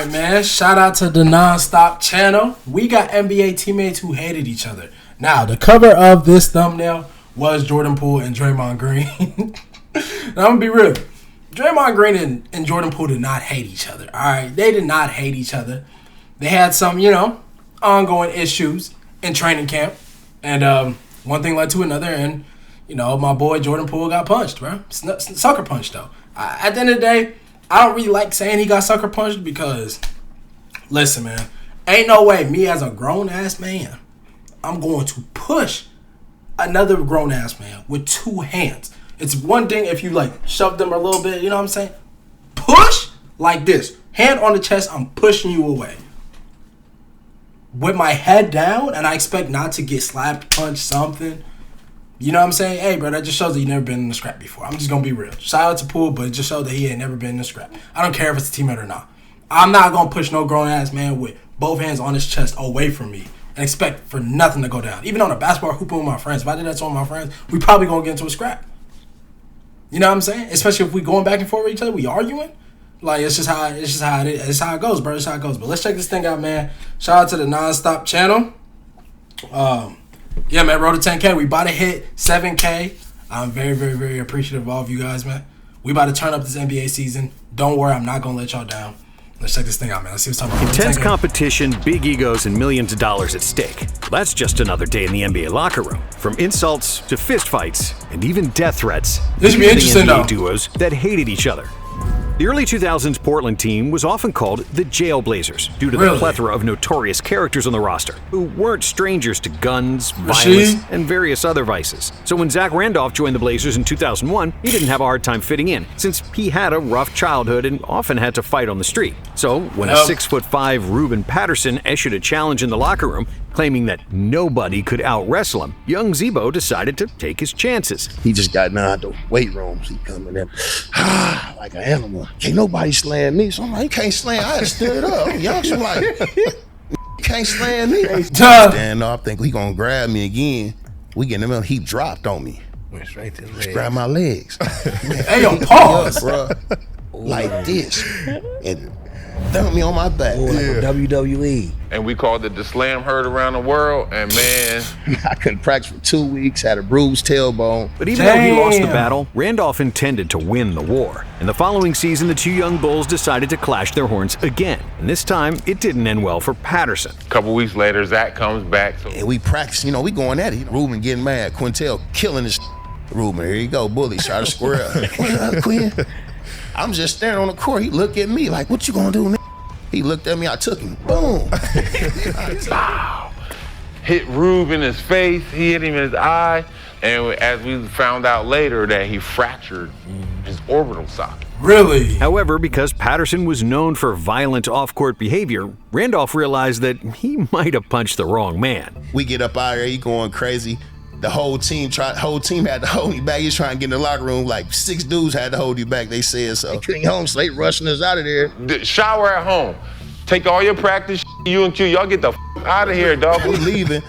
Alright, man. Shout out to the Nonstop channel. We got NBA teammates who hated each other. Now, the cover of this thumbnail was Jordan Poole and Draymond Green. Now, I'm going to be real. Draymond Green and Jordan Poole did not hate each other. Alright? They did not hate each other. They had some, ongoing issues in training camp. And one thing led to another. And, my boy Jordan Poole got punched, bro. Sucker punched, though. At the end of the day, I don't really like saying he got sucker punched because, listen, man, ain't no way me as a grown-ass man, I'm going to push another grown-ass man with two hands. It's one thing if you, shove them a little bit, you know what I'm saying? Push like this. Hand on the chest, I'm pushing you away. With my head down, and I expect not to get slapped, punched, something. You know what I'm saying? Hey, bro, that just shows that you never been in a scrap before. I'm just going to be real. Shout out to Poole, but it just shows that he ain't never been in a scrap. I don't care if it's a teammate or not. I'm not going to push no grown-ass man with both hands on his chest away from me and expect for nothing to go down. Even on a basketball hooping with my friends, if I did that to one of my friends, we probably going to get into a scrap. You know what I'm saying? Especially if we going back and forth with each other, we arguing. It's just how it is. It's how it goes, bro. It's how it goes. But let's check this thing out, man. Shout out to the Nonstop channel. Yeah, man, road to 10K. We about to hit 7K. I'm very, very, very appreciative of all of you guys, man. We about to turn up this NBA season. Don't worry, I'm not going to let y'all down. Let's check this thing out, man. Let's see what's talking about. Intense competition, big egos, and millions of dollars at stake. That's just another day in the NBA locker room. From insults to fistfights and even death threats. This should be interesting, though. Duos that hated each other. The early 2000s Portland team was often called the Jailblazers due to the plethora of notorious characters on the roster who weren't strangers to guns, violence, and various other vices. So when Zach Randolph joined the Blazers in 2001, he didn't have a hard time fitting in since he had a rough childhood and often had to fight on the street. So when a 6'5" Ruben Patterson issued a challenge in the locker room claiming that nobody could out-wrestle him, young Zebo decided to take his chances. He just got down at the weight rooms. He coming in like an animal. Can't nobody slam me. So I'm like, you can't slam. I just stood up. I'm young, so I'm like, you can't slam me. Stand up, think he gonna grab me again. We get him, he dropped on me. Went straight to the legs. Grab my legs. Hey, yo, pause. Bro. Like this. And throw me on my back. Like a WWE. And we called it the slam heard around the world, and man, I couldn't practice for 2 weeks, had a bruised tailbone. But even though he lost the battle, Randolph intended to win the war. In the following season, the two young Bulls decided to clash their horns again. And this time, it didn't end well for Patterson. A couple weeks later, Zach comes back. And we practice, we going at it. Ruben getting mad, Quintel killing his Ruben, here you go, bully, try to square up. Quinn? I'm just staring on the court. He looked at me like, what you gonna do, man? He looked at me, I took him. Boom. Wow. Hit Rube in his face, he hit him in his eye, and as we found out later that he fractured his orbital socket. Really? However, because Patterson was known for violent off-court behavior, Randolph realized that he might have punched the wrong man. We get up out here, he going crazy. The whole team had to hold me back. He's trying to get in the locker room. Like 6 dudes had to hold you back. They said so. They couldn't home, so they rushing us out of there. Shower at home. Take all your practice, you and Q. Y'all get the out of here, dog. We leaving.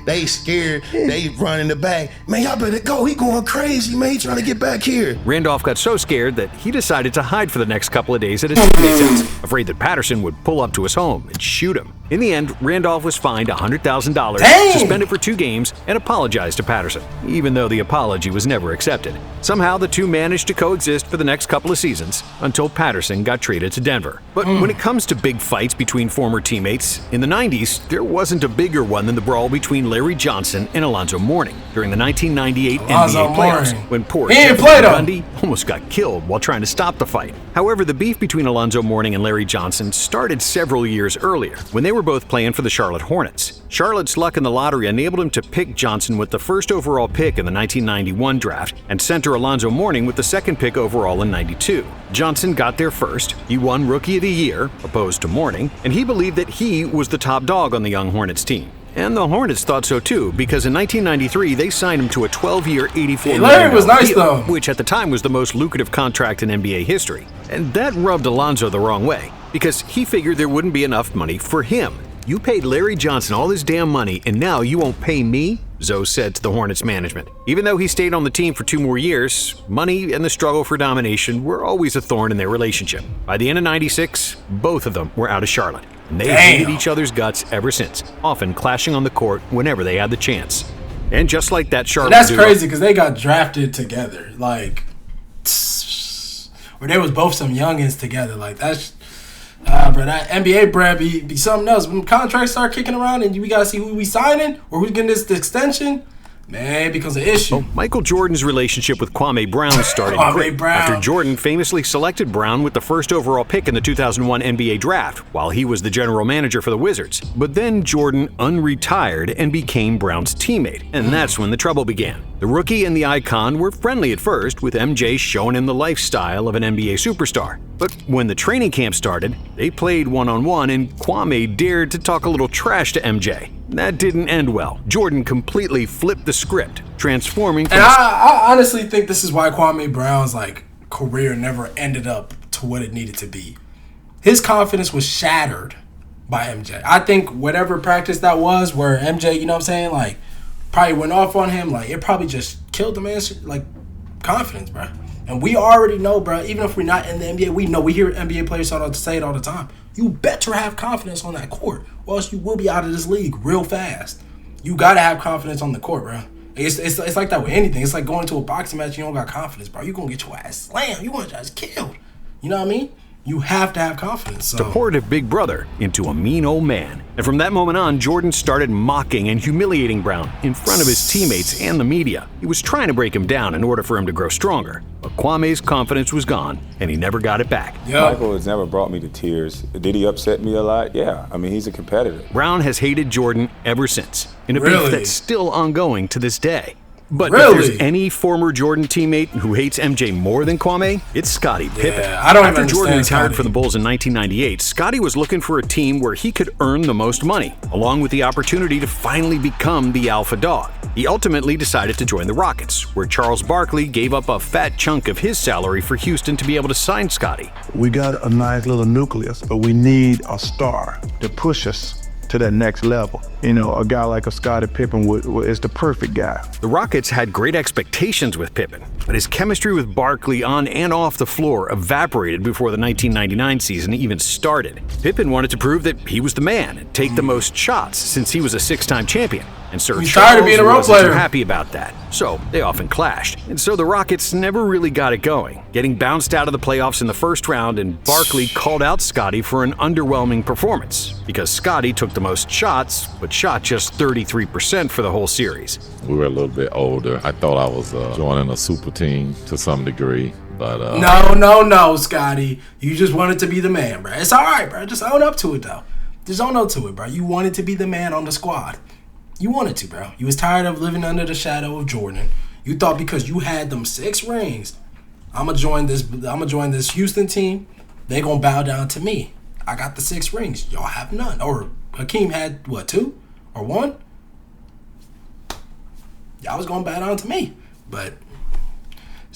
They scared. They run in the back. Man, y'all better go. He going crazy, man. He trying to get back here. Randolph got so scared that he decided to hide for the next couple of days at his teammate's house, afraid that Patterson would pull up to his home and shoot him. In the end, Randolph was fined $100,000, suspended for 2 games, and apologized to Patterson, even though the apology was never accepted. Somehow, the two managed to coexist for the next couple of seasons until Patterson got traded to Denver. But when it comes to big fights between former teammates, in the 90s, there wasn't a bigger one than the brawl between Larry Johnson and Alonzo Mourning during the 1998 NBA playoffs, when poor Jeff Gundy almost got killed while trying to stop the fight. However, the beef between Alonzo Mourning and Larry Johnson started several years earlier, when they were both playing for the Charlotte Hornets. Charlotte's luck in the lottery enabled him to pick Johnson with the first overall pick in the 1991 draft and center Alonzo Mourning with the second pick overall in '92. Johnson got there first. He won Rookie of the Year, opposed to Mourning, and he believed that he was the top dog on the young Hornets team. And the Hornets thought so too, because in 1993 they signed him to a 12-year, $84 million deal, which at the time was the most lucrative contract in NBA history. And that rubbed Alonzo the wrong way, because he figured there wouldn't be enough money for him. You paid Larry Johnson all this damn money, and now you won't pay me? Zoe said to the Hornets management. Even though he stayed on the team for 2 more years, money and the struggle for domination were always a thorn in their relationship. By the end of '96, both of them were out of Charlotte, and they hated each other's guts ever since, often clashing on the court whenever they had the chance. And just like that, Charlotte. And that's crazy because they got drafted together, like, or they was both some youngins together. Like that's, bro, that NBA bread be something else. When contracts start kicking around and we gotta see who we signing or who's getting this extension, man, it becomes an issue. Well, Michael Jordan's relationship with Kwame Brown started great after Jordan famously selected Brown with the first overall pick in the 2001 NBA draft while he was the general manager for the Wizards. But then Jordan unretired and became Brown's teammate, and that's when the trouble began. The rookie and the icon were friendly at first, with MJ showing him the lifestyle of an NBA superstar. But when the training camp started, they played one-on-one and Kwame dared to talk a little trash to MJ. That didn't end well. Jordan completely flipped the script, transforming from... And I honestly think this is why Kwame Brown's career never ended up to what it needed to be. His confidence was shattered by MJ. I think whatever practice that was where MJ, you know what I'm saying, probably went off on him, it probably just killed the man's confidence, bro. And we already know, bro, even if we're not in the NBA, we know, we hear NBA players say it all the time. You better have confidence on that court, or else you will be out of this league real fast. You got to have confidence on the court, bro. It's like that with anything. It's like going to a boxing match, you don't got confidence, bro. You're going to get your ass slammed. You're going to get your ass killed. You know what I mean? You have to have confidence. So. Supportive big brother into a mean old man. And from that moment on, Jordan started mocking and humiliating Brown in front of his teammates and the media. He was trying to break him down in order for him to grow stronger. But Kwame's confidence was gone, and he never got it back. Yep. Michael has never brought me to tears. Did he upset me a lot? Yeah. I mean, he's a competitor. Brown has hated Jordan ever since, in a beef that's still ongoing to this day. But if there's any former Jordan teammate who hates MJ more than Kwame, it's Scottie Pippen. After Jordan retired from the Bulls in 1998, Scottie was looking for a team where he could earn the most money, along with the opportunity to finally become the alpha dog. He ultimately decided to join the Rockets, where Charles Barkley gave up a fat chunk of his salary for Houston to be able to sign Scottie. We got a nice little nucleus, but we need a star to push us to that next level. You know, a guy like a Scottie Pippen is the perfect guy. The Rockets had great expectations with Pippen, but his chemistry with Barkley on and off the floor evaporated before the 1999 season even started. Pippen wanted to prove that he was the man and take the most shots since he was a 6-time champion. And Sir Charles wasn't too happy about that, so they often clashed. And so the Rockets never really got it going, getting bounced out of the playoffs in the first round, and Barkley called out Scottie for an underwhelming performance because Scottie took the most shots, but shot just 33% for the whole series. We were a little bit older. I thought I was joining a super team to some degree. But No, Scottie. You just wanted to be the man, bro. It's all right, bro. Just own up to it, though. Just own up to it, bro. You wanted to be the man on the squad. You wanted to, bro. You was tired of living under the shadow of Jordan. You thought because you had them 6 rings, I'ma join this Houston team. They gonna bow down to me. I got the 6 rings. Y'all have none. Or Hakeem had what, 2 or 1? Y'all was gonna bow down to me. But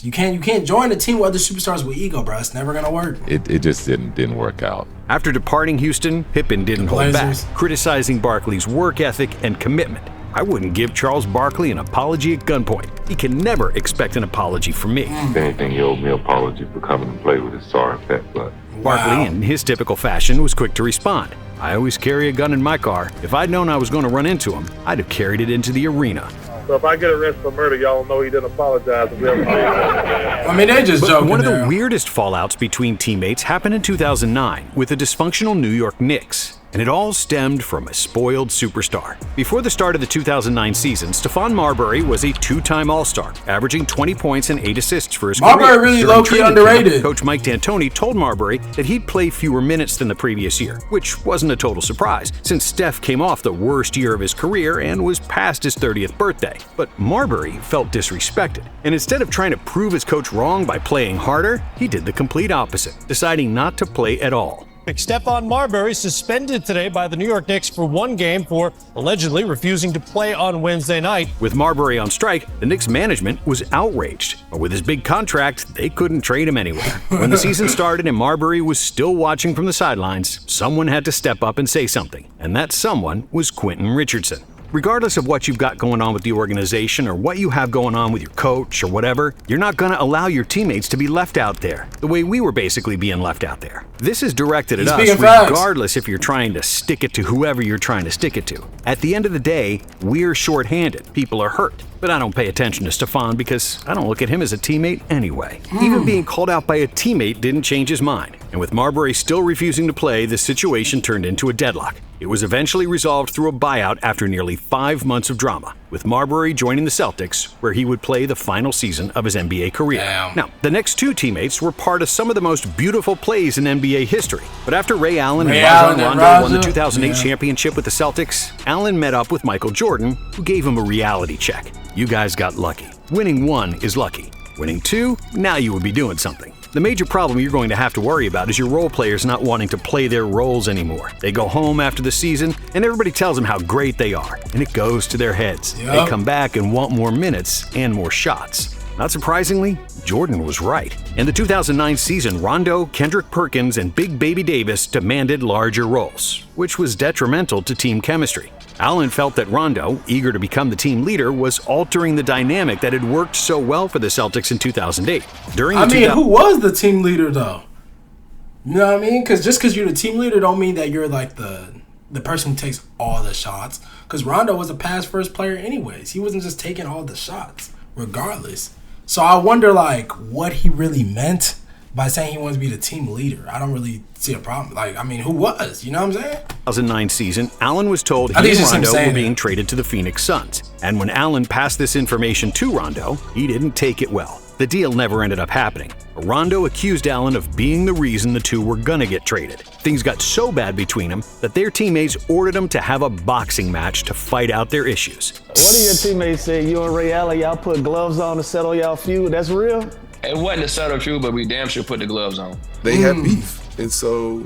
you can't join a team with other superstars with ego, bro. It's never gonna work. It just didn't work out. After departing Houston, Pippen didn't hold back, criticizing Barkley's work ethic and commitment. I wouldn't give Charles Barkley an apology at gunpoint. He can never expect an apology from me. If anything, he owed me an apology for coming to play with his sorry pet butt. Barkley, in his typical fashion, was quick to respond. I always carry a gun in my car. If I'd known I was going to run into him, I'd have carried it into the arena. So if I get arrested for murder, y'all know he didn't apologize. I mean, they just joking. One of the weirdest fallouts between teammates happened in 2009 with the dysfunctional New York Knicks. And it all stemmed from a spoiled superstar. Before the start of the 2009 season, Stephon Marbury was a 2-time All-Star, averaging 20 points and 8 assists for his career. Marbury really low-key underrated. Coach Mike D'Antoni told Marbury that he'd play fewer minutes than the previous year, which wasn't a total surprise, since Steph came off the worst year of his career and was past his 30th birthday. But Marbury felt disrespected, and instead of trying to prove his coach wrong by playing harder, he did the complete opposite, deciding not to play at all. Stephon Marbury suspended today by the New York Knicks for 1 game for allegedly refusing to play on Wednesday night. With Marbury on strike, the Knicks management was outraged. But with his big contract, they couldn't trade him anywhere. When the season started and Marbury was still watching from the sidelines, someone had to step up and say something. And that someone was Quentin Richardson. Regardless of what you've got going on with the organization or what you have going on with your coach or whatever, you're not going to allow your teammates to be left out there the way we were basically being left out there. This is directed at us regardless if you're trying to stick it to whoever you're trying to stick it to. At the end of the day, we're shorthanded. People are hurt. But I don't pay attention to Stefan because I don't look at him as a teammate anyway. Even being called out by a teammate didn't change his mind. And with Marbury still refusing to play, the situation turned into a deadlock. It was eventually resolved through a buyout after nearly 5 months of drama, with Marbury joining the Celtics, where he would play the final season of his NBA career. Now, the next two teammates were part of some of the most beautiful plays in NBA history. But after Ray Allen and Rajon Rondo won the 2008 championship with the Celtics, Allen met up with Michael Jordan, who gave him a reality check. You guys got lucky. Winning one is lucky. Winning two, now you would be doing something. The major problem you're going to have to worry about is your role players not wanting to play their roles anymore. They go home after the season, and everybody tells them how great they are, and it goes to their heads. They come back and want more minutes and more shots. Not surprisingly, Jordan was right. In the 2009 season, Rondo, Kendrick Perkins, and Big Baby Davis demanded larger roles, which was detrimental to team chemistry. Allen felt that Rondo, eager to become the team leader, was altering the dynamic that had worked so well for the Celtics in 2008. Who was the team leader, though? You know what I mean? Because just because you're the team leader don't mean that you're like the person who takes all the shots. Because Rondo was a pass-first player anyways. He wasn't just taking all the shots, regardless. So I wonder, like, what he really meant by saying he wants to be the team leader. I don't really see a problem. Who was? You know what I'm saying? 2009 season, Allen was told he and Rondo were being traded to the Phoenix Suns. And when Allen passed this information to Rondo, he didn't take it well. The deal never ended up happening. Rondo accused Allen of being the reason the two were gonna get traded. Things got so bad between them that their teammates ordered them to have a boxing match to fight out their issues. One of your teammates said you and Ray Allen, y'all put gloves on to settle y'all feud. That's real? It wasn't a settle feud, but we damn sure put the gloves on. They had beef, and so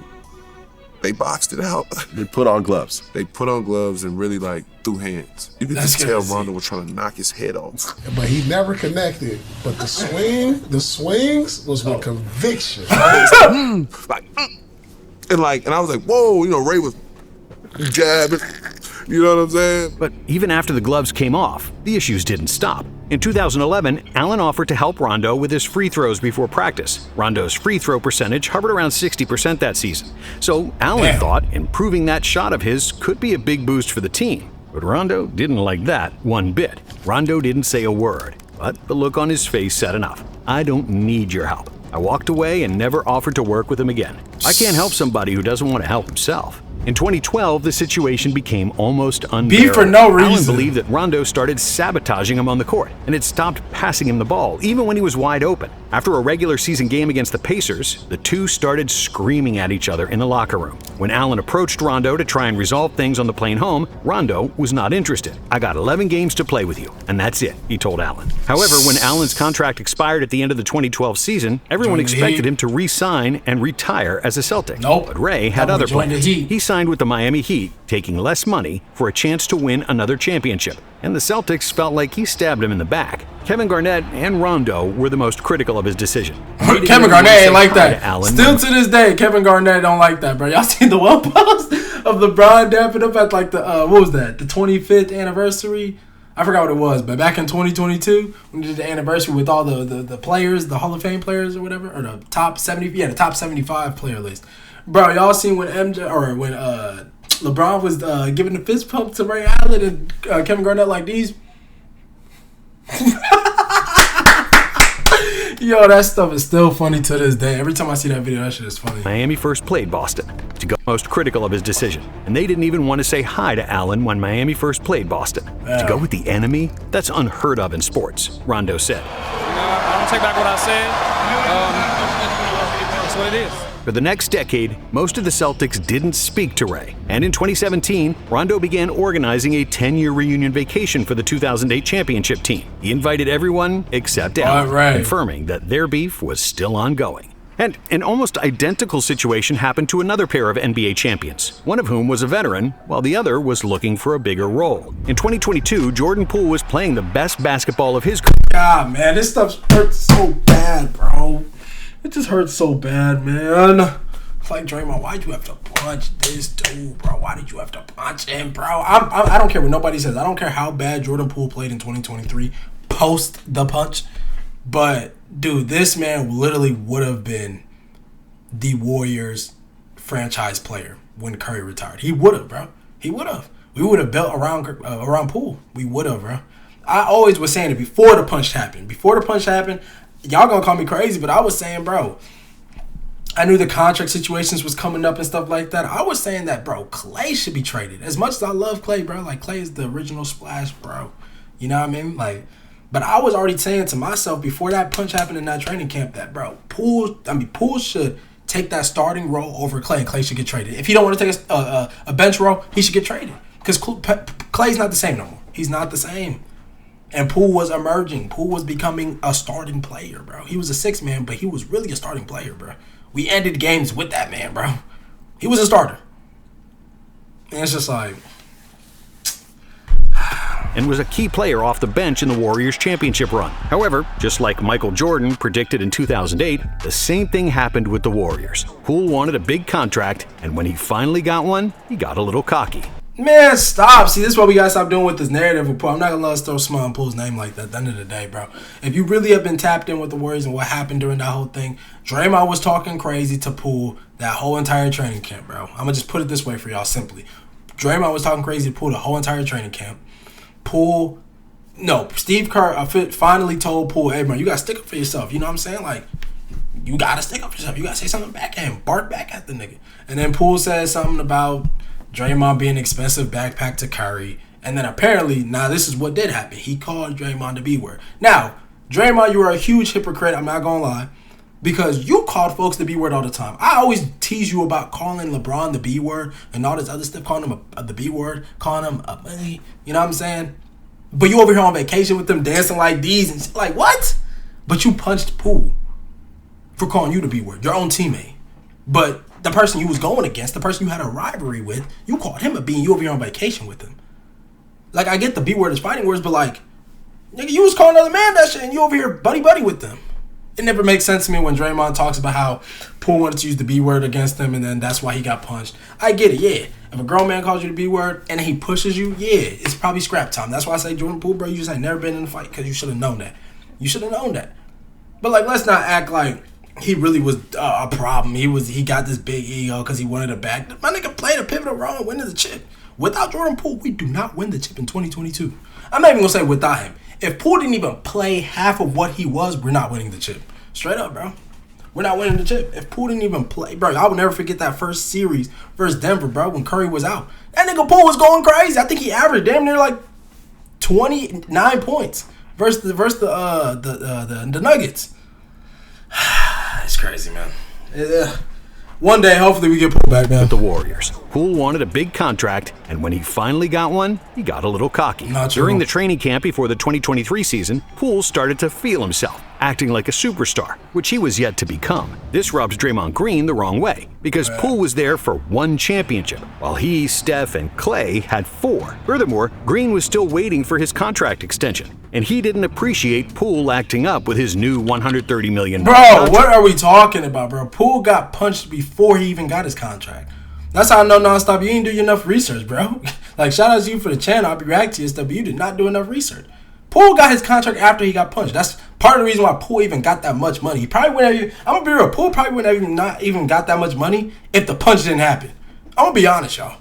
they boxed it out. They put on gloves. They put on gloves and really threw hands. You could just tell Rondo was trying to knock his head off. But he never connected. But the swings was with conviction. And I was like, whoa, Ray was jabbing. You know what I'm saying? But even after the gloves came off, the issues didn't stop. In 2011, Allen offered to help Rondo with his free throws before practice. Rondo's free throw percentage hovered around 60% that season. So Allen thought improving that shot of his could be a big boost for the team. But Rondo didn't like that one bit. Rondo didn't say a word, but the look on his face said enough. I don't need your help. I walked away and never offered to work with him again. I can't help somebody who doesn't want to help himself. In 2012, the situation became almost unbearable. Beef for no reason. Allen believed that Rondo started sabotaging him on the court and had stopped passing him the ball, even when he was wide open. After a regular season game against the Pacers, the two started screaming at each other in the locker room. When Allen approached Rondo to try and resolve things on the plane home, Rondo was not interested. I got 11 games to play with you, and that's it, he told Allen. However, when Allen's contract expired at the end of the 2012 season, everyone expected him to re-sign and retire as a Celtic. But Ray had other plans. He signed with the Miami Heat, taking less money for a chance to win another championship. And the Celtics felt like he stabbed him in the back. Kevin Garnett and Rondo were the most critical of his decision. Kevin Garnett ain't like that. Still to this day, Kevin Garnett don't like that, bro. Y'all seen the one post of LeBron dapping up at the 25th anniversary? I forgot what it was, but back in 2022, when we did the anniversary with all the players, the Hall of Fame players or whatever, or the top 75 player list. Bro, y'all seen when LeBron was giving the fist pump to Ray Allen and Kevin Garnett like these? Yo, that stuff is still funny to this day. Every time I see that video, that shit is funny. Miami first played Boston to go most critical of his decision. And they didn't even want to say hi to Allen when Miami first played Boston. To go with the enemy? That's unheard of in sports, Rondo said. I don't take back what I said. That's what it is. For the next decade, most of the Celtics didn't speak to Ray. And in 2017, Rondo began organizing a 10-year reunion vacation for the 2008 championship team. He invited everyone except Allen, confirming that their beef was still ongoing. And an almost identical situation happened to another pair of NBA champions, one of whom was a veteran, while the other was looking for a bigger role. In 2022, Jordan Poole was playing the best basketball of his career. God, man, this stuff hurts so bad, bro. It just hurts so bad, man. Like, Draymond, why'd you have to punch this dude, bro? Why did you have to punch him, bro? I don't care what nobody says. I don't care how bad Jordan Poole played in 2023 post the punch. But, dude, this man literally would have been the Warriors franchise player when Curry retired. He would have, bro. He would have. We would have built around Poole. We would have, bro. I always was saying it before the punch happened. Before the punch happened, y'all gonna call me crazy, but I was saying, bro, I knew the contract situations was coming up and stuff like that. I was saying that, bro, Klay should be traded. As much as I love Klay, bro, like, Klay is the original splash, bro. You know what I mean? Like, but I was already saying to myself before that punch happened in that training camp that, bro, Poole should take that starting role over Klay, and Klay should get traded. If he don't want to take a bench role, he should get traded. Because Klay's not the same no more. He's not the same. And Poole was emerging. Poole was becoming a starting player, bro. He was a sixth man, but he was really a starting player, bro. We ended games with that man, bro. He was a starter. And it's just like... and was a key player off the bench in the Warriors' championship run. However, just like Michael Jordan predicted in 2008, the same thing happened with the Warriors. Poole wanted a big contract, and when he finally got one, he got a little cocky. Man, stop. See, this is what we got to stop doing with this narrative of Poole. I'm not going to let us throw small on Poole's name like that at the end of the day, bro. If you really have been tapped in with the Warriors and what happened during that whole thing, Draymond was talking crazy to Poole that whole entire training camp, bro. I'm going to just put it this way for y'all simply. Draymond was talking crazy to Poole the whole entire training camp. Steve Kerr finally told Poole, hey, bro, you got to stick up for yourself. You know what I'm saying? Like, you got to stick up for yourself. You got to say something back at him. Bark back at the nigga. And then Poole said something about Draymond being expensive backpack to Curry. And then apparently, now this is what did happen. He called Draymond the B-word. Now, Draymond, you are a huge hypocrite. I'm not going to lie. Because you called folks the B-word all the time. I always tease you about calling LeBron the B-word and all this other stuff, calling him the B-word, calling him a money. You know what I'm saying? But you over here on vacation with them dancing like these and shit. Like, what? But you punched Poole for calling you the B-word, your own teammate. But the person you was going against, the person you had a rivalry with, you called him a B and you over here on vacation with him. Like, I get the B-word is fighting words, but like, nigga, you was calling another man that shit and you over here buddy-buddy with them. It never makes sense to me when Draymond talks about how Poole wanted to use the B-word against him and then that's why he got punched. I get it, yeah. If a grown man calls you the B-word and he pushes you, yeah, it's probably scrap time. That's why I say Jordan Poole, bro, you just ain't never been in a fight because you should have known that. You should have known that. But, like, let's not act like he really was a problem. He got this big ego because he wanted a bag. My nigga played a pivotal role in winning the chip. Without Jordan Poole, we do not win the chip in 2022. I'm not even going to say without him. If Poole didn't even play half of what he was, we're not winning the chip. Straight up, bro. We're not winning the chip. If Poole didn't even play, bro, I will never forget that first series versus Denver, bro, when Curry was out. That nigga Poole was going crazy. I think he averaged damn near like 29 points versus the Nuggets. It's crazy, man. Yeah. One day, hopefully, we get Poole back, man. With the Warriors, Poole wanted a big contract, and when he finally got one, he got a little cocky. During the training camp before the 2023 season, Poole started to feel himself, acting like a superstar, which he was yet to become. This rubs Draymond Green the wrong way, because Poole was there for one championship, while he, Steph, and Klay had 4. Furthermore, Green was still waiting for his contract extension, and he didn't appreciate Poole acting up with his new $130 million contract. Bro, what are we talking about, bro? Poole got punched before he even got his contract. That's how I know nonstop. You didn't do enough research, bro. Like, shout out to you for the channel. I'll be reacting to your stuff, but you did not do enough research. Poole got his contract after he got punched. That's part of the reason why Poole even got that much money. He probably wouldn't have, I'm gonna be real, Poole probably wouldn't have not even got that much money if the punch didn't happen. I'm gonna be honest, y'all.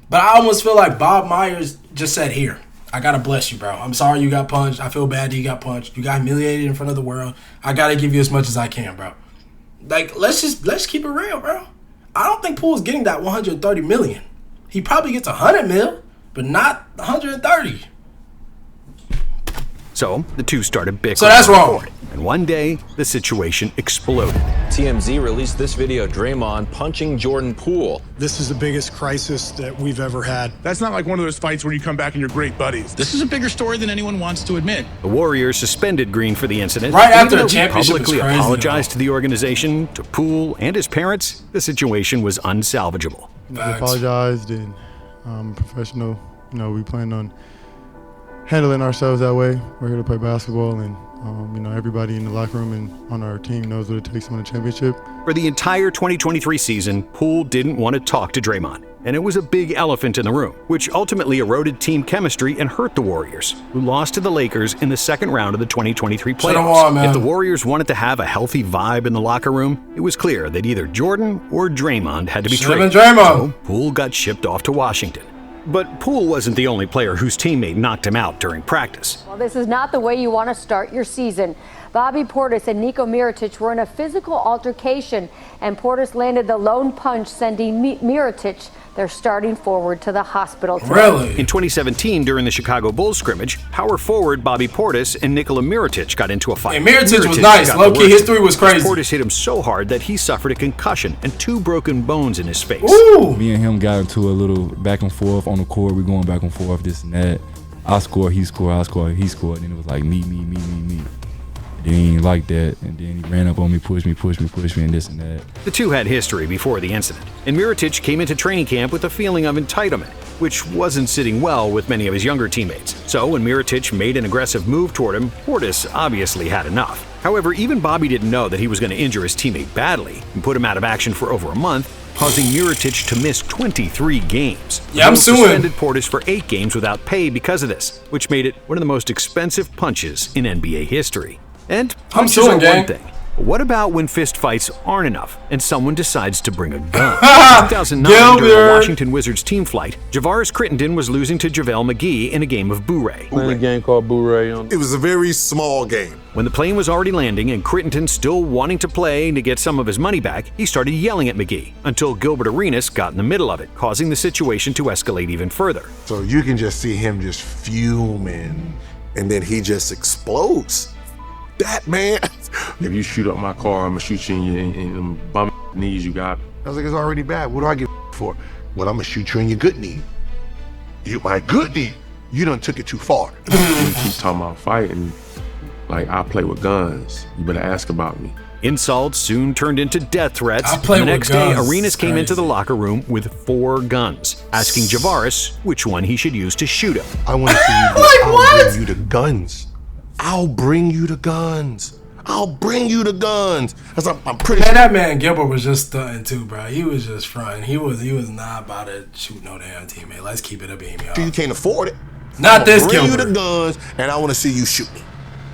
But I almost feel like Bob Myers just said, here, I gotta bless you, bro. I'm sorry you got punched. I feel bad that you got punched. You got humiliated in front of the world. I gotta give you as much as I can, bro. Like, let's keep it real, bro. I don't think Poole's getting that $130 million. He probably gets $100 million, but not $130. So the two started bickering. So that's wrong. And one day, the situation exploded. TMZ released this video of Draymond punching Jordan Poole. This is the biggest crisis that we've ever had. That's not like one of those fights where you come back and you're great buddies. This is a bigger story than anyone wants to admit. The Warriors suspended Green for the incident. Right after Even the though championship, he publicly crazy, apologized to the organization, to Poole, and his parents. The situation was unsalvageable. We apologized and professional. You know, we plan on handling ourselves that way. We're here to play basketball, and everybody in the locker room and on our team knows what it takes to win a championship. For the entire 2023 season, Poole didn't want to talk to Draymond, and it was a big elephant in the room, which ultimately eroded team chemistry and hurt the Warriors, who lost to the Lakers in the second round of the 2023 playoffs. If the Warriors wanted to have a healthy vibe in the locker room, it was clear that either Jordan or Draymond had to be traded. So Poole got shipped off to Washington. But Poole wasn't the only player whose teammate knocked him out during practice. Well, this is not the way you want to start your season. Bobby Portis and Niko Mirotic were in a physical altercation, and Portis landed the lone punch, sending Mirotic, their starting forward, to the hospital today. Really? In 2017, during the Chicago Bulls scrimmage, power forward Bobby Portis and Nikola Mirotic got into a fight. And Mirotic was nice. Low-key, his three was crazy. Portis hit him so hard that he suffered a concussion and 2 broken bones in his face. Ooh. Me and him got into a little back and forth on the court. We're going back and forth, this and that. I score, he score, I score, he scored. And it was like me. Then he didn't like that, and then he ran up on me, pushed me, and this and that. The two had history before the incident, and Mirotic came into training camp with a feeling of entitlement, which wasn't sitting well with many of his younger teammates. So when Mirotic made an aggressive move toward him, Portis obviously had enough. However, even Bobby didn't know that he was going to injure his teammate badly and put him out of action for over a month, causing Mirotic to miss 23 games. Yeah, I'm suing. Suspended Portis for 8 games without pay because of this, which made it one of the most expensive punches in NBA history. And punches are one thing. What about when fist fights aren't enough and someone decides to bring a gun? In 2009, during a Washington Wizards team flight, Javaris Crittenden was losing to JaVale McGee in a game of Bourrée. Playing a game called Bourrée. It was a very small game. When the plane was already landing and Crittenden still wanting to play to get some of his money back, he started yelling at McGee until Gilbert Arenas got in the middle of it, causing the situation to escalate even further. So you can just see him just fuming, and then he just explodes. That man. If you shoot up my car, I'm gonna shoot you in them bum knees you got. I was like, it's already bad. What do I get for? Well, I'm gonna shoot you in your good knee. My good knee? You done took it too far. You keep talking about fighting, like I play with guns. You better ask about me. Insults soon turned into death threats. The next day, Arenas came into the locker room with 4 guns, asking Javaris which one he should use to shoot him. I want to see you. I'll bring you the guns. I'll bring you the guns. I'll bring you the guns. I'm pretty sure. That man Gilbert was just stunting too, bro. He was just fronting. He was not about to shoot no damn teammate. Let's keep it a beam, y'all. You can't afford it. Not this Gilbert. Gilbert. Bring you the guns, and I want to see you shoot me.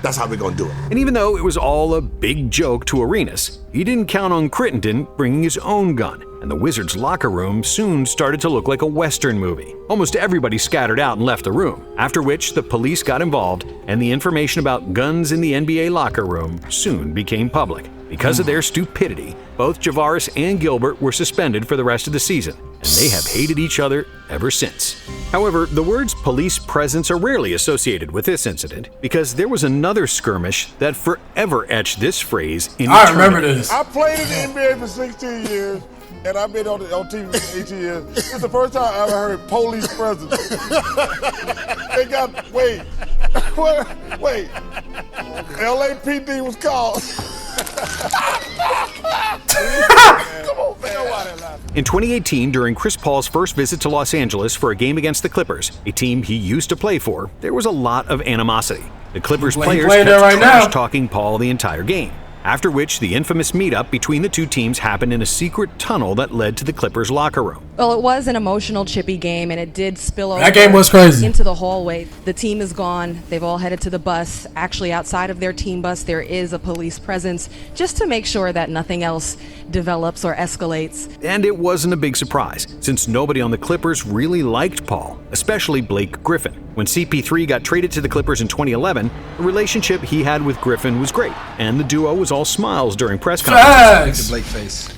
That's how we're gonna do it. And even though it was all a big joke to Arenas, he didn't count on Crittenden bringing his own gun, and the Wizards' locker room soon started to look like a Western movie. Almost everybody scattered out and left the room, after which the police got involved, and the information about guns in the NBA locker room soon became public. Because of their stupidity, both Javaris and Gilbert were suspended for the rest of the season, and they have hated each other ever since. However, the words police presence are rarely associated with this incident, because there was another skirmish that forever etched this phrase in eternity. I remember this. I played in the NBA for 16 years, and I've been on TV for 18 years. It's the first time I ever heard police presence. They got, wait, LAPD was called. Come on, man. In 2018, during Chris Paul's first visit to Los Angeles for a game against the Clippers, a team he used to play for, there was a lot of animosity. The Clippers players kept trash-talking Paul the entire game. After which, the infamous meetup between the two teams happened in a secret tunnel that led to the Clippers' locker room. Well, it was an emotional, chippy game, and it did spill over that game was crazy. Into the hallway. The team is gone. They've all headed to the bus. Actually, outside of their team bus, there is a police presence, just to make sure that nothing else develops or escalates. And it wasn't a big surprise, since nobody on the Clippers really liked Paul, especially Blake Griffin. When CP3 got traded to the Clippers in 2011, the relationship he had with Griffin was great, and the duo was all smiles during press conferences. Blake face.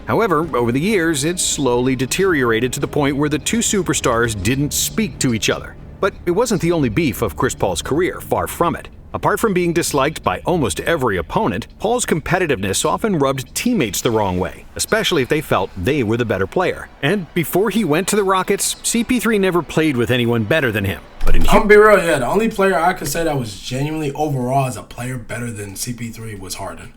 However, over the years, it slowly deteriorated to the point where the two superstars didn't speak to each other. But it wasn't the only beef of Chris Paul's career, far from it. Apart from being disliked by almost every opponent, Paul's competitiveness often rubbed teammates the wrong way, especially if they felt they were the better player. And before he went to the Rockets, CP3 never played with anyone better than him. But I'm gonna be real, the only player I could say that was genuinely overall as a player better than CP3 was Harden.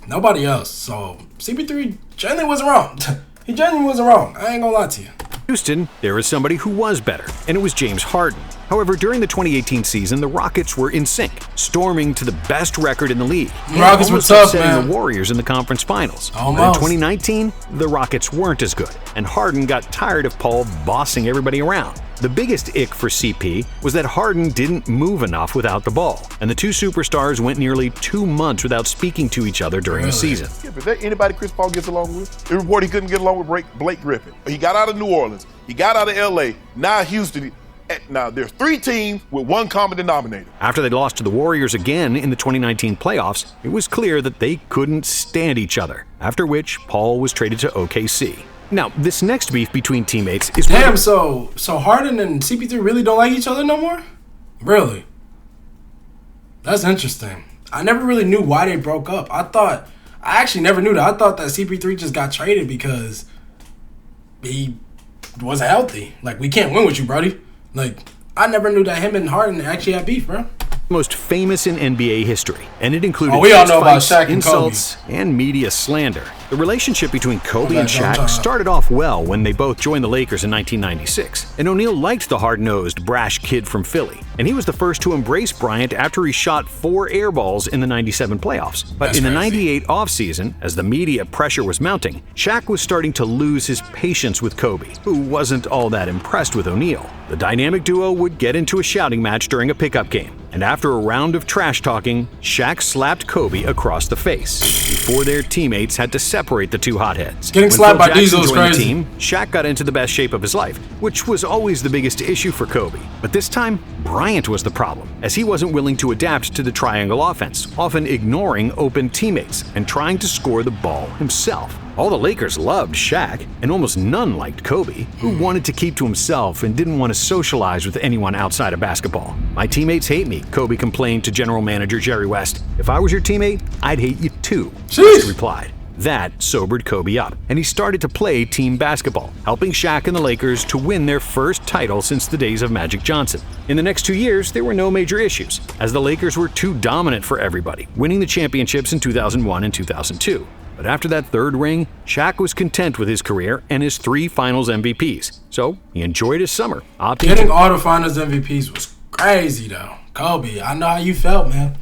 Nobody else. So CP3 genuinely wasn't wrong. He genuinely wasn't wrong. I ain't gonna lie to you. Houston, there was somebody who was better, and it was James Harden. However, during the 2018 season, the Rockets were in sync, storming to the best record in the league. Rockets were tough, upsetting man. the Warriors in the conference finals. Almost. But in 2019, the Rockets weren't as good, and Harden got tired of Paul bossing everybody around. The biggest ick for CP was that Harden didn't move enough without the ball, and the two superstars went nearly 2 months without speaking to each other during the season. Is there anybody Chris Paul gets along with? They report he couldn't get along with Blake Griffin. He got out of New Orleans. He got out of LA. Now Houston. Now there's 3 teams with one common denominator. After they lost to the Warriors again in the 2019 playoffs, it was clear that they couldn't stand each other, after which Paul was traded to OKC. Now, this next beef between teammates is... Damn, so Harden and CP3 really don't like each other no more? Really? That's interesting. I never really knew why they broke up. I actually never knew that. I thought that CP3 just got traded because he wasn't healthy. Like, we can't win with you, Brody. Like, I never knew that him and Harden actually had beef, bro. Most famous in NBA history, and it included we all know about fights, Shaq and insults, and media slander. The relationship between Kobe and Shaq started off well when they both joined the Lakers in 1996, and O'Neal liked the hard-nosed, brash kid from Philly, and he was the first to embrace Bryant after he shot 4 air balls in the 97 playoffs. But in the 98 offseason, as the media pressure was mounting, Shaq was starting to lose his patience with Kobe, who wasn't all that impressed with O'Neal. The dynamic duo would get into a shouting match during a pickup game, and after a round of trash-talking, Shaq slapped Kobe across the face before their teammates had to separate the two hotheads. Getting slapped by Diesel is crazy. The team, Shaq got into the best shape of his life, which was always the biggest issue for Kobe. But this time, Bryant was the problem, as he wasn't willing to adapt to the triangle offense, often ignoring open teammates and trying to score the ball himself. All the Lakers loved Shaq, and almost none liked Kobe, who wanted to keep to himself and didn't want to socialize with anyone outside of basketball. "My teammates hate me," Kobe complained to general manager Jerry West. "If I was your teammate, I'd hate you too," West replied. That sobered Kobe up, and he started to play team basketball, helping Shaq and the Lakers to win their first title since the days of Magic Johnson. In the next 2 years, there were no major issues, as the Lakers were too dominant for everybody, winning the championships in 2001 and 2002. But after that third ring, Shaq was content with his career and his 3 finals MVPs. So he enjoyed his summer. Getting all the finals MVPs was crazy, though. Kobe, I know how you felt, man.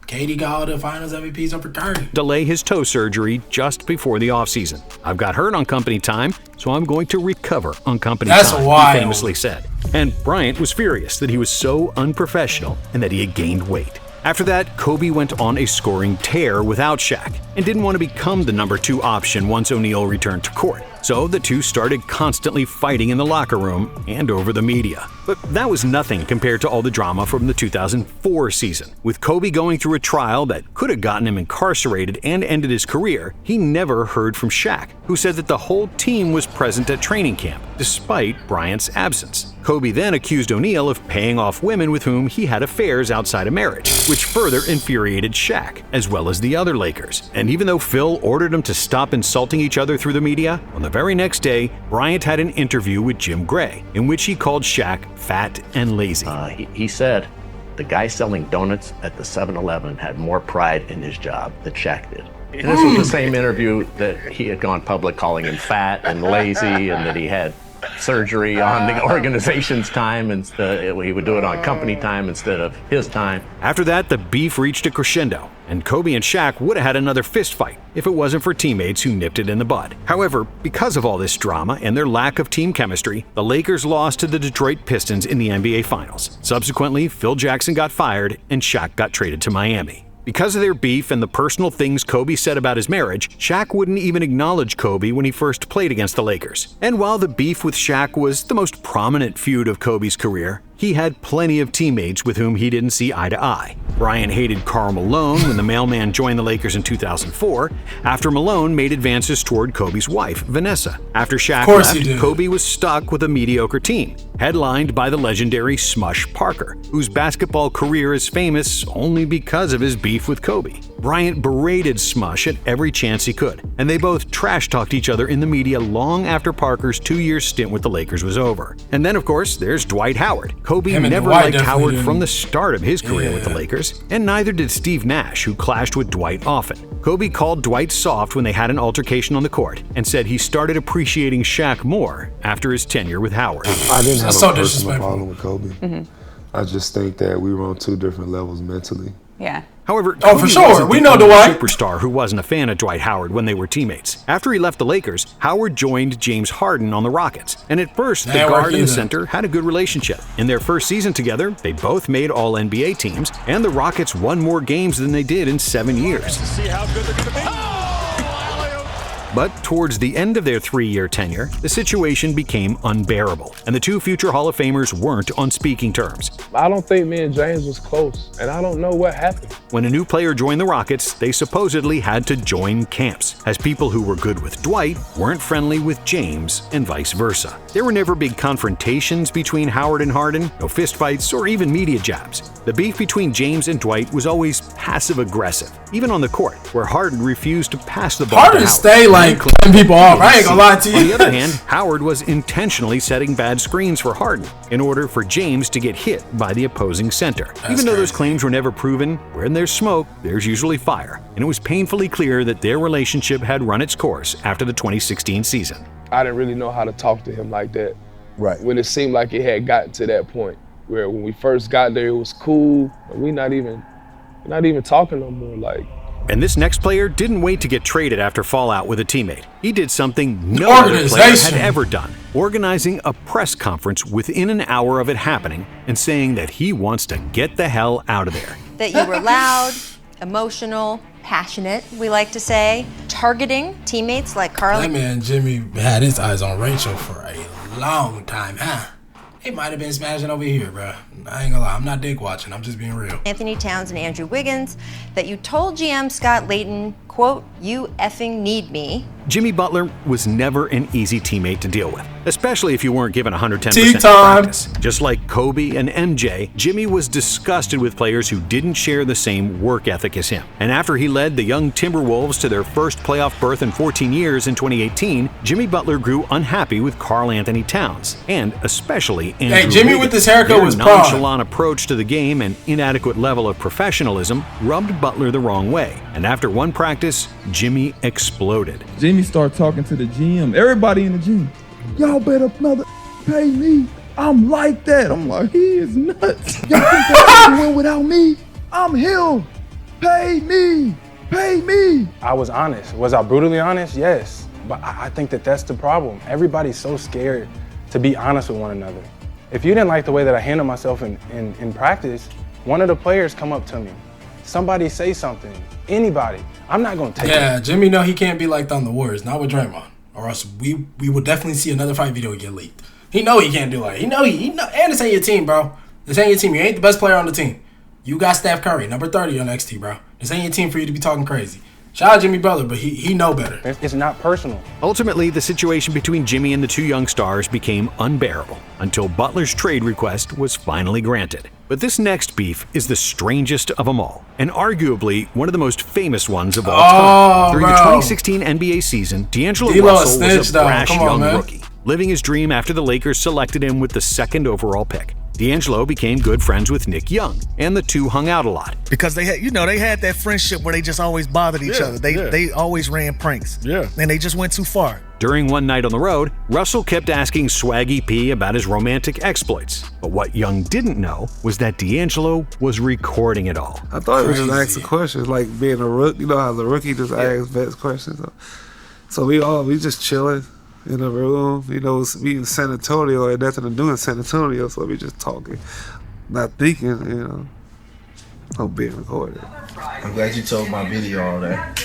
KD got all the finals MVPs over Curry. Delay his toe surgery just before the offseason. "I've got hurt on company time, so I'm going to recover on company time," he famously said. And Bryant was furious that he was so unprofessional and that he had gained weight. After that, Kobe went on a scoring tear without Shaq and didn't want to become the number 2 option once O'Neal returned to court. So the two started constantly fighting in the locker room and over the media. But that was nothing compared to all the drama from the 2004 season. With Kobe going through a trial that could have gotten him incarcerated and ended his career, he never heard from Shaq, who said that the whole team was present at training camp, despite Bryant's absence. Kobe then accused O'Neal of paying off women with whom he had affairs outside of marriage, which further infuriated Shaq, as well as the other Lakers. And even though Phil ordered him to stop insulting each other through the media, on the very next day, Bryant had an interview with Jim Gray, in which he called Shaq fat and lazy. He said the guy selling donuts at the 7-Eleven had more pride in his job than Shaq did. And this was the same interview that he had gone public calling him fat and lazy, and that he had surgery on the organization's time instead. He would do it on company time instead of his time. After that, the beef reached a crescendo, and Kobe and Shaq would have had another fist fight if it wasn't for teammates who nipped it in the bud. However, because of all this drama and their lack of team chemistry, the Lakers lost to the Detroit Pistons in the NBA Finals. Subsequently, Phil Jackson got fired and Shaq got traded to Miami. Because of their beef and the personal things Kobe said about his marriage, Shaq wouldn't even acknowledge Kobe when he first played against the Lakers. And while the beef with Shaq was the most prominent feud of Kobe's career, he had plenty of teammates with whom he didn't see eye to eye. Bryant hated Karl Malone when the mailman joined the Lakers in 2004, after Malone made advances toward Kobe's wife, Vanessa. After Shaq left, Kobe was stuck with a mediocre team, headlined by the legendary Smush Parker, whose basketball career is famous only because of his beef with Kobe. Bryant berated Smush at every chance he could, and they both trash-talked each other in the media long after Parker's 2-year stint with the Lakers was over. And then, of course, there's Dwight Howard. Kobe never liked Howard from the start of his career with the Lakers, and neither did Steve Nash, who clashed with Dwight often. Kobe called Dwight soft when they had an altercation on the court, and said he started appreciating Shaq more after his tenure with Howard. I didn't have a personal problem with Kobe. I just think that we were on 2 different levels mentally. Yeah. However, for sure. We know Dwight. Superstar who wasn't a fan of Dwight Howard when they were teammates. After he left the Lakers, Howard joined James Harden on the Rockets. And at first, the guard and the center had a good relationship. In their first season together, they both made All-NBA teams, and the Rockets won more games than they did in 7 years. See how good they're going to be. But towards the end of their 3-year tenure, the situation became unbearable, and the 2 future Hall of Famers weren't on speaking terms. I don't think me and James was close, and I don't know what happened. When a new player joined the Rockets, they supposedly had to join camps, as people who were good with Dwight weren't friendly with James, and vice versa. There were never big confrontations between Howard and Harden, no fistfights or even media jabs. The beef between James and Dwight was always passive-aggressive, even on the court, where Harden refused to pass the ball to Howard. Stay like cutting people off. I ain't gonna lie to you. On the other hand, Howard was intentionally setting bad screens for Harden in order for James to get hit by the opposing center. Even though those claims were never proven, when there's smoke, there's usually fire, and it was painfully clear that their relationship had run its course after the 2016 season. I didn't really know how to talk to him like that. Right. When it seemed like it had gotten to that point, where when we first got there, it was cool, but we're not even talking no more. Like. And this next player didn't wait to get traded after fallout with a teammate. He did something no other player had ever done, organizing a press conference within an hour of it happening and saying that he wants to get the hell out of there. That you were loud, emotional, passionate, we like to say, targeting teammates like Carly. That man Jimmy had his eyes on Rachel for a long time, huh? He might have been smashing over here, bro. I ain't gonna lie, I'm not dick watching, I'm just being real. Anthony Towns and Andrew Wiggins, that you told GM Scott Layton, quote, "You effing need me." Jimmy Butler was never an easy teammate to deal with, especially if you weren't given 110% in practice. Just like Kobe and MJ, Jimmy was disgusted with players who didn't share the same work ethic as him. And after he led the young Timberwolves to their first playoff berth in 14 years in 2018, Jimmy Butler grew unhappy with Karl Anthony Towns, and especially Andrew Hey, Jimmy Wiggins. with this haircut Their was nonchalant approach to the game and inadequate level of professionalism rubbed Butler the wrong way. And after one practice, Jimmy exploded. Jimmy started talking to the GM, everybody in the gym. Y'all better pay me. I'm like that. I'm like, he is nuts. Y'all think that can win without me? I'm him. Pay me. Pay me. I was honest. Was I brutally honest? Yes. But I think that that's the problem. Everybody's so scared to be honest with one another. If you didn't like the way that I handled myself in practice, one of the players come up to me. Somebody say something. Anybody. I'm not going to take it. Yeah, Jimmy know he can't be like on the Warriors, not with Draymond. Or else we will definitely see another fight video get leaked. He know he can't do like. He know, and this ain't your team, bro. This ain't your team. You ain't the best player on the team. You got Steph Curry, number 30 on NXT, bro. This ain't your team for you to be talking crazy. Shout out Jimmy Butler, but he know better. It's not personal. Ultimately, the situation between Jimmy and the 2 young stars became unbearable until Butler's trade request was finally granted. But this next beef is the strangest of them all, and arguably one of the most famous ones of all time. During the 2016 NBA season, D'Angelo Russell was a brash young rookie, living his dream after the Lakers selected him with the 2nd overall pick. D'Angelo became good friends with Nick Young, and the 2 hung out a lot. Because they had that friendship where they just always bothered each other. They always ran pranks. Yeah. And they just went too far. During one night on the road, Russell kept asking Swaggy P about his romantic exploits. But what Young didn't know was that D'Angelo was recording it all. I thought he was just asking questions, like being a rookie. You know how the rookie just asks best questions. So we just chilling in the room. You know, we in San Antonio, and nothing to do in San Antonio, so we just talking, not thinking, you know, I'm being recorded. I'm glad you told my video all that.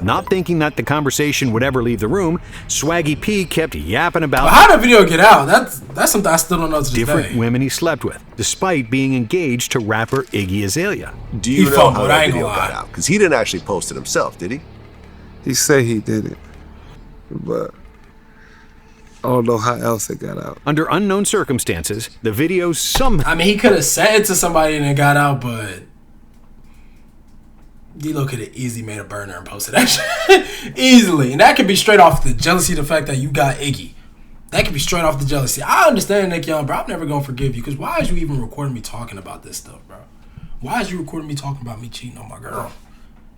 Not thinking that the conversation would ever leave the room, Swaggy P kept yapping about how did the video get out? That's something I still don't know to this different day. women he slept with, despite being engaged to rapper Iggy Azalea. Do you know how that video got out? Because he didn't actually post it himself, did he? He said he did it, but I don't know how else it got out. Under unknown circumstances, the video somehow... I mean, he could have said it to somebody and it got out, but... D-Lo could have easily made a burner and posted that shit. Easily. And that could be straight off the jealousy, the fact that you got Iggy. That could be straight off the jealousy. I understand, Nick Young, bro. I'm never going to forgive you because why is you even recording me talking about this stuff, bro? Why is you recording me talking about me cheating on my girl?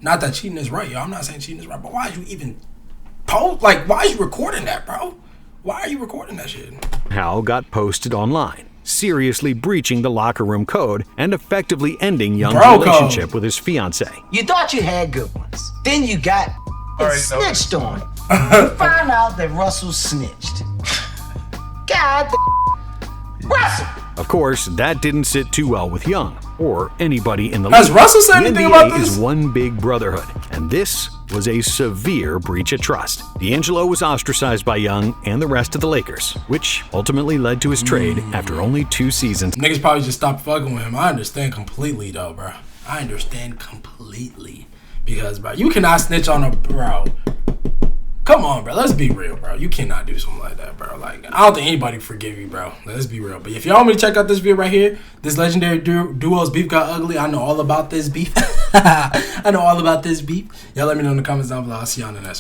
Not that cheating is right, yo. I'm not saying cheating is right, but why is you even post? Like, why is you recording that, bro? Why are you recording that shit? Hal got posted online, seriously breaching the locker room code and effectively ending Young's relationship with his fiancée. You thought you had good ones. Then you got snitched on. You found out that Russell snitched. God Russell! Of course, that didn't sit too well with Young or anybody in the league. Has Russell said the anything NBA about this? is one big brotherhood, and this was a severe breach of trust. D'Angelo was ostracized by Young and the rest of the Lakers, which ultimately led to his trade after only 2 seasons. Niggas probably just stopped fucking with him. I understand completely, though, bro. I understand completely. Because, bro, you cannot snitch on a bro. Come on, bro. Let's be real, bro. You cannot do something like that, bro. Like, I don't think anybody forgive you, bro. Let's be real. But if y'all want me to check out this video right here, this legendary duo's beef got ugly. I know all about this beef. I know all about this beef. Y'all let me know in the comments down below. I'll see y'all on the next one.